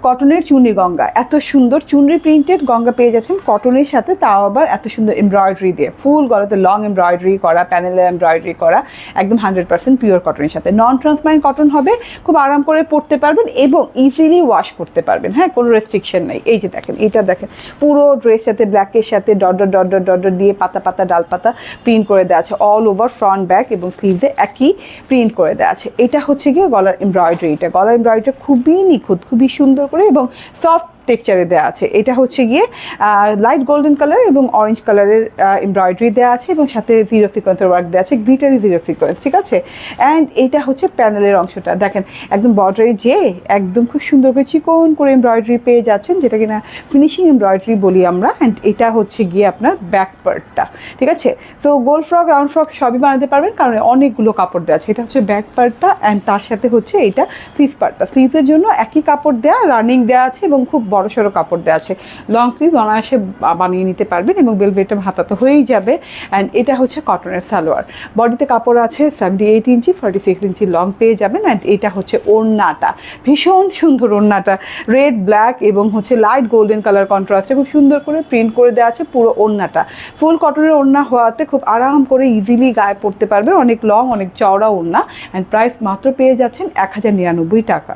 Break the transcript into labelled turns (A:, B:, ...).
A: কটনের চুনরি গঙ্গা, এত সুন্দর চুনরি প্রিন্টেড গঙ্গা পেয়ে যাচ্ছেন কটনের সাথে, তাও আবার এত সুন্দর এমব্রয়ডারি দিয়ে, ফুল গলাতে লং এমব্রয়ডারি করা, প্যানেলে এমব্রয়ডারি করা, একদম 100% পিওর কটনের সাথে। নন ট্রান্সপারেন্ট কটন হবে, খুব আরাম করে পরতে পারবেন এবং ইজিলি ওয়াশ করতে পারবেন। হ্যাঁ, কোনো রেস্ট্রিকশন নেই। এই যে দেখেন, এটা দেখেন পুরো ড্রেস সাথে ব্ল্যাকের সাথে dot dot dot dot dot দিয়ে পাতা পাতা ডাল পাতা প্রিন্ট করে দেওয়া আছে অল ওভার ফ্রন্ট ব্যাক এবং স্লিভে একই প্রিন্ট করে দেওয়া আছে। এটা হচ্ছে গিয়ে গলার এমব্রয়ডারিটা, গলার এমব্রয়ডারিটা খুবই নিখুঁত, খুবই সুন্দর করে এবং সফট টেক্সচারে দেওয়া আছে। এটা হচ্ছে গিয়ে লাইট গোল্ডেন কালার এবং অরেঞ্জ কালারের এমব্রয়ডারি দেওয়া আছে এবং সাথে জিরো সিকোয়েন্সের ওয়ার্ক দেওয়া আছে, গ্লিটারি জিরো সিকোয়েন্স, ঠিক আছে। অ্যান্ড এটা হচ্ছে প্যানেলের অংশটা দেখেন, একদম বর্ডারে যে একদম খুব সুন্দর করে চিকন করে এমব্রয়ডারি পেয়ে যাচ্ছেন, যেটা কিনা ফিনিশিং এমব্রয়ডারি বলি আমরা। অ্যান্ড এটা হচ্ছে গিয়ে আপনার ব্যাক পার্টটা, ঠিক আছে। তো গোল ফ্রক, রাউন্ড ফ্রক সবই বানাতে পারবেন, কারণ অনেকগুলো কাপড় দেওয়া আছে। এটা হচ্ছে ব্যাক পার্টটা অ্যান্ড তার সাথে হচ্ছে এটা স্লিভ পার্টটা। স্লিভের জন্য একই কাপড় দেওয়া, রানিং দেওয়া আছে এবং খুব বড় সড়ো কাপড় দেওয়া আছে। লং স্লিভ অনায়াসে বানিয়ে নিতে পারবেন এবং বেলভেটে হাতা তো হয়েই যাবে। অ্যান্ড এটা হচ্ছে কটনের সালোয়ার, বডিতে কাপড় আছে 78 ইঞ্চি, 46 ইঞ্চি লং পেয়ে যাবেন। অ্যান্ড এটা হচ্ছে ওড়নাটা, ভীষণ সুন্দর ওড়নাটা, রেড ব্ল্যাক এবং হচ্ছে লাইট গোল্ডেন কালার কন্ট্রাস্টে খুব সুন্দর করে প্রিন্ট করে দেওয়া আছে পুরো ওড়নাটা। ফুল কটনের ওড়না হওয়াতে খুব আরাম করে ইজিলি গায়ে পরতে পারবেন, অনেক লং অনেক চওড়া ওড়না। অ্যান্ড প্রাইস মাত্র পেয়ে যাচ্ছেন 1099 টাকা।